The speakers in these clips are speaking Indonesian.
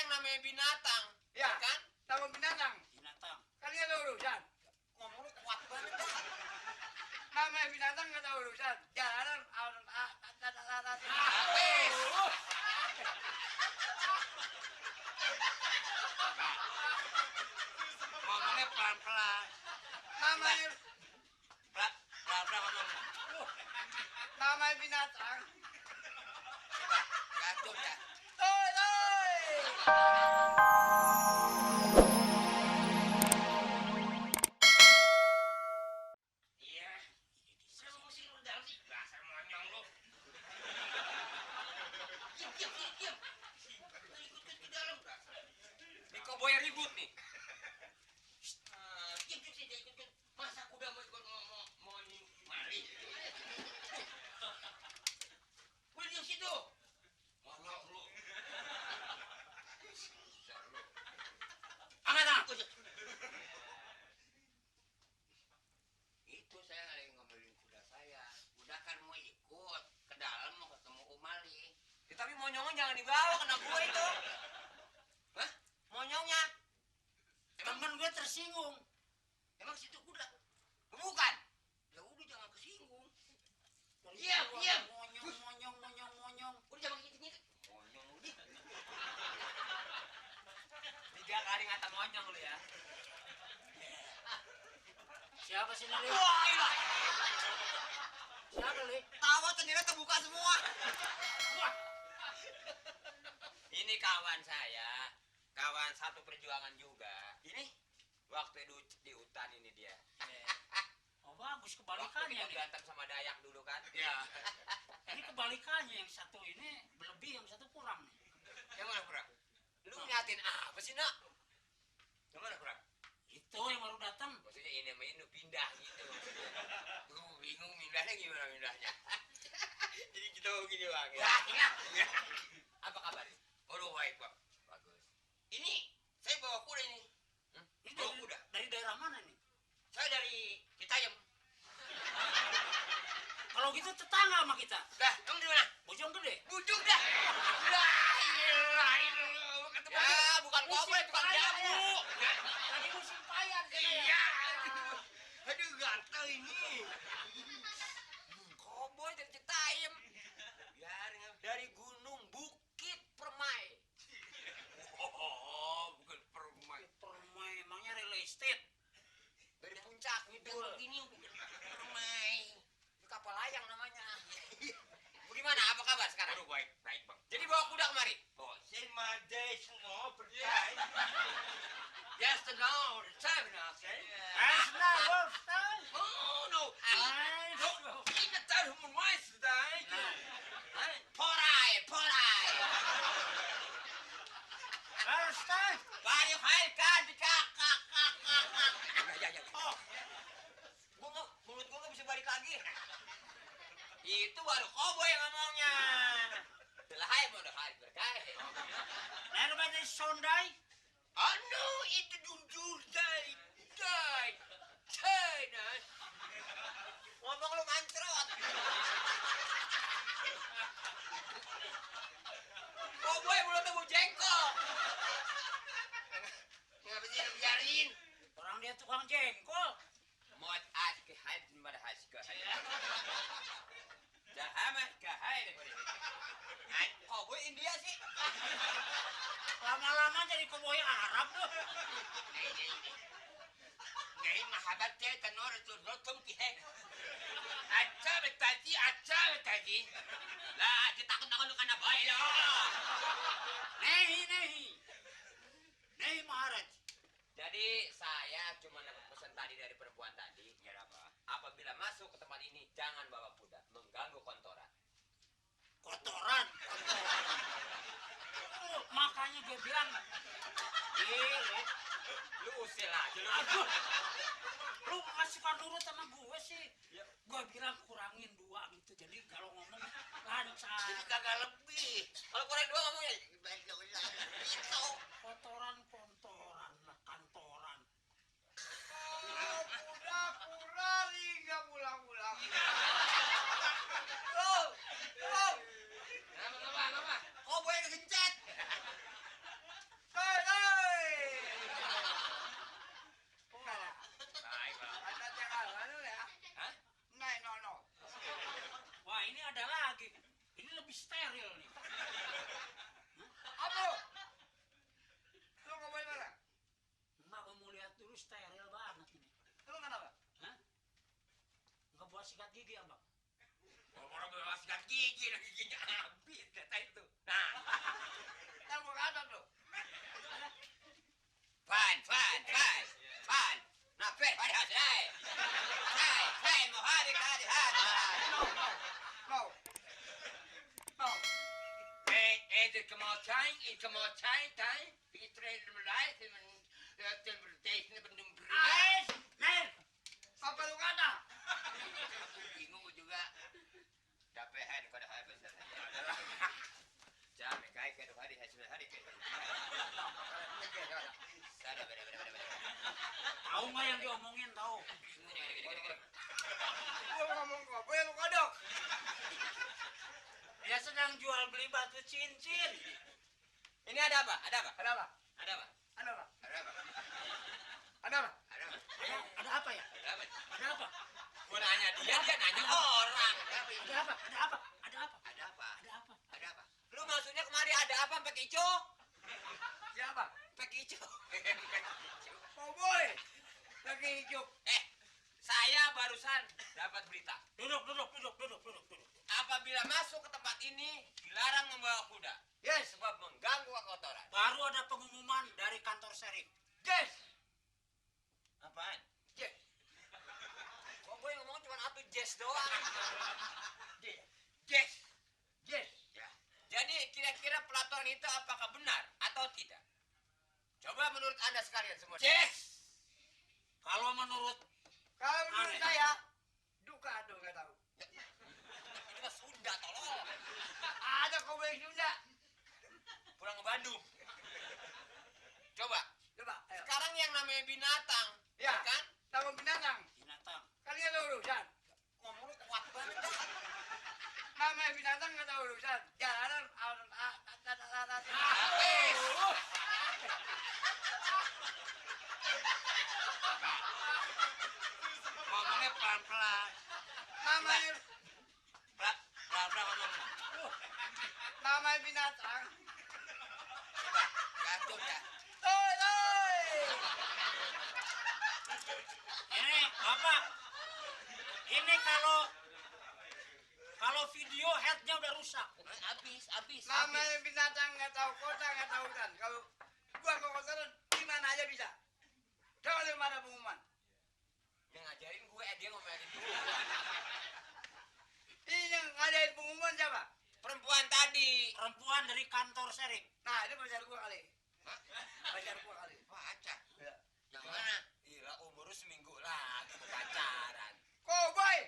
yang namanya binatang. Ya Kan? sama binatang. Binatang. Kalian ada urusan. Ngomong lu kuat banget dah. Namanya binatang nggak tahu urusan. Jalanan Habis. Ngomongnya pelan-pelan. namanya Pelan-pelan ngomongnya. namanya binatang. Coba, gantung ya. Iya. Saya mau sih udah sih. Dasar monyong lu. Diam. Ikut ke dalam. Ini koboi ribut nih. Diam. Masa kuda mau ikut mau mari? Udah diam situ. Monyong lu. Angkat aku. Itu saya lagi ngomelin kuda saya. Kuda kan mau ikut ke dalam mau ketemu Umali. Ya, tapi monyongnya jangan dibawa kena gue itu. Hah? Monyongnya? Temen gue tersinggung. Emang situ kuda? Bukan. Ya udah jangan kesinggung. Diam. Monyong. Udah jangan gitu. Monyong udah. 3 kali ngata monyong lu ya. Siapa sih Nali? Wah, ilah. Siapa Li? Tawa ternyata terbuka semua. Wah. Ini kawan saya. Kawan satu perjuangan juga. Ini waktu di hutan ini dia. Oh bagus, Waktu kebalikannya kita nih. berantem sama Dayak dulu kan? Ya. Ini kebalikannya, yang satu ini lebih, yang satu kurang nih. Yang mana kurang? Lu ngeliatin apa sih nak? Yang mana kurang? Itu yang baru datang. Maksudnya ini sama ini pindah gitu. Lu bingung pindahnya gimana pindahnya? Jadi kita mau gini bang ya? Apa kabar? Oh baik bang. Bagus. Ini saya bawa kuda ini. Ini Bawa kuda. dari daerah mana nih? Saya dari Citayam. Kalau gitu tetangga sama kita. Dah, kamu di mana? Bojong Gede. Bujuk dah. Ya, bukan koboi, bukan jamu. Tadi musim payah. Iya. Aduh, gatel ini. Koboi dari Citayam. Dari Gunung Bukit Permai. Oh, bukan Permai. Permai, emangnya real estate. Dari puncak ngidul gini Permai. Ini kapal layang namanya. Bagaimana? Apa kabar sekarang? Aduh, baik bang. Jadi bawa kuda kemari? Oh, saya Mades no bertai. Yes, no, the time now, say. Oh no. No, ini tahu memang sedai. Porai. Bari hai kan di kakak. Ya. Oh. Mulut gua enggak bisa balik lagi. Itu baru koboi ngomongnya. Delahai mau dah hari berkait. Lalu banyak sondai. Anu itu jujur dai. Nah. Ngomong lu mancrot. Koboi mulutnya mau jengkol. Ngapa sih biarin? Orang dia tukang jengkol. Mod at ke haid pada haska. Jahamah ke haid pada. Koboi India sih. Lama-lama jadi koboi Arab tuh. Ngai mahabat teh tanor tu rotum ki hek. Acha betati. Lah, ditakut-takut lu kana bae lah. Nehi Maharaj. Jadi saya cuma dapat pesan tadi dari perempuan tadi. Ya apa? Apabila masuk ke tempat ini jangan bawa kuda, mengganggu kontoran. Kotoran. Makanya gue bilang. Lu usil aja lu. Aduh. Lu gak suka nurut sama gue sih. Ya. Gue bilang kurangin 2 gitu. Jadi kalau ngomong lancar. Jadi kagak lebih. Kalau kurang 2 ngomongnya baik dong. Gitu. Kotoran lah kantoran. Pura-pura hingga pulang-pulang. Apa? Koboi kegencet. gigi abang? Orang bebas sikat gigi, giginya habis kata itu. Nah, Yang mau kata tuh. Fan. Nah, pada hasil. Saya mau hari. No. Het come on time. Iedereen bereid en deze Men! Apa lu kata? bingung juga. Dapehan kada habis. Jangan kayak kada hari hasil hari. Sada beda. Tahu nggak yang diomongin tahu? Gua ngomong apa ya lu kodok? Dia sedang jual beli batu cincin. Ini ada apa? Ada apa? Ada apa ya? Ada apa? Gua nanya dia nanya orang. Ada apa? Lu maksudnya kemari ada apa Pak Ico? Siapa? Pak Ico. Cowboy. Lagi hijau. Saya barusan dapat berita. Duduk. Apabila masuk ke tempat ini dilarang membawa kuda. Yes. Sebab mengganggu kekotoran. Baru ada pengumuman dari kantor serif. Yes. Apaan? Yes. Kok gue ngomong cuma atu jazz doang. Yes. Ya. Jadi kira-kira pelaturan itu apakah benar atau tidak? Coba menurut Anda sekalian semua. Yes. Kalau menurut Kalau menurut Aneh. saya, duka tuh nggak tahu. Ini mah Sunda tolong. Ada cowboy Sunda. Pulang ke Bandung. Coba. Ayo. Sekarang yang namanya binatang, Ya. kan? Nama binatang. binatang, Kalian tahu urusan. Ngomong lu kuat banget dah. Nama binatang nggak tahu urusan. Jalanan. Habis. Ngomongnya pelan-pelan. Namanya Pelan-pelan ngomongnya. nama binatang. Coba, jatuh dah. Oi. ini apa? Ini kalau video headnya udah rusak. Habis. Namanya binatang nggak tahu kota nggak tahu hutan. Kalau gua ke kota di mana aja bisa. Jangan lu mana pengumuman. Yang ngajarin gue, dia ngomelin dulu. Ini yang ngadain pengumuman siapa? Perempuan tadi. Perempuan dari kantor serif. Nah, ini pacar gua kali. Hah? Pacar gua kali. Pacar. Ya. Yang mana? Gila, umur lu seminggu lagi pacaran. Cowboy.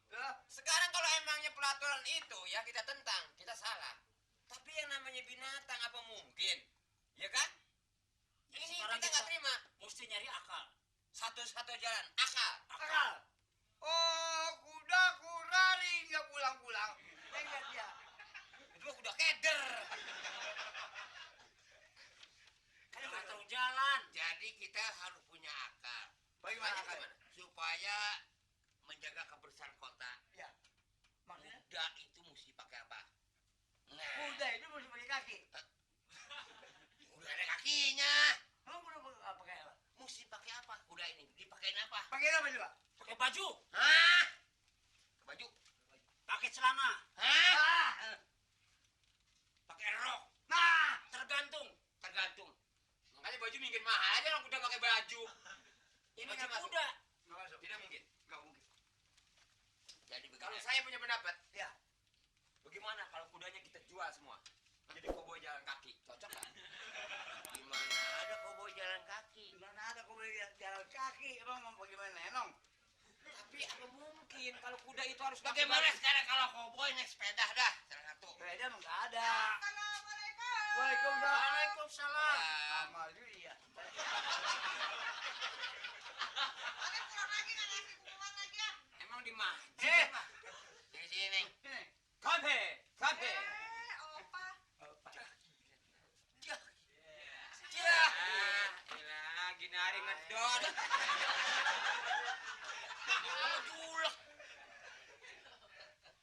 Ya. Sekarang kalau emangnya pelaturan itu ya kita tentang, kita salah. Tapi yang namanya binatang apa mungkin? Ya kan? Ini Sekarang kita nggak terima. Mesti nyari akal. Satu-satu jalan, akal. Akal. Oh, kuda kurari nggak pulang-pulang. Enggak dia. Itu mah kuda keder. Kan nggak tahu jalan. Jadi kita harus punya akal. Bagaimana Makanya akal? gimana? Supaya menjaga kebersihan kota. Ya. Maksudnya Kuda itu mesti pakai apa? Nah, kuda itu mesti pakai kaki. udah ada kakinya. Emang kuda pakai apa? Mesti pakai apa? Kuda ini dipakein apa? Pakai apa coba? Pakai baju, Hah? Baju? pakai celana, Hah? Ah. Pakai rok? Nah. tergantung. Tergantung. Makanya baju mungkin mahal aja orang kuda pakai baju. Ini Baju kan masuk. kuda. Nggak masuk. Tidak mungkin. Nggak mungkin. Jadi kalau saya punya pendapat, Ya. bagaimana kalau kudanya kita jual semua? Jadi koboi jalan kaki, cocok nggak? Gimana ada koboi jalan kaki? Gimana ada koboi jalan kaki? Emang mau bagaimana? Emang? Tapi apa mungkin kalau kuda itu harus pakai Bagaimana baju? Sekarang kalau koboi naik sepeda dah, salah satu. Beda emang nggak ada. Assalamualaikum. Waalaikumsalam. Waalaikumsalam. Amal juga ya. Ada pulang lagi nggak ngasih pengumuman lagi ya? Emang di masjid apa? Di sini. Ini. Kafe. Opa. Ya. Ilah, gini hari ngedon. Julek.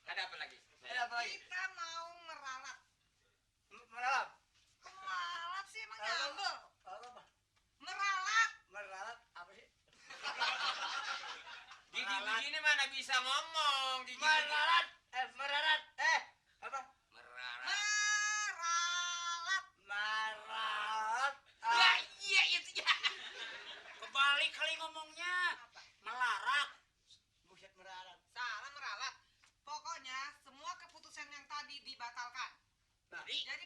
Ada apa lagi? Ada apa lagi? Kita mau meralat. Meralat. Meralat sih emang Meralat. nyambel. Apa? Meralat. Meralat apa sih? Gigi begini mana bisa ngomong. Gigi Mari. Jadi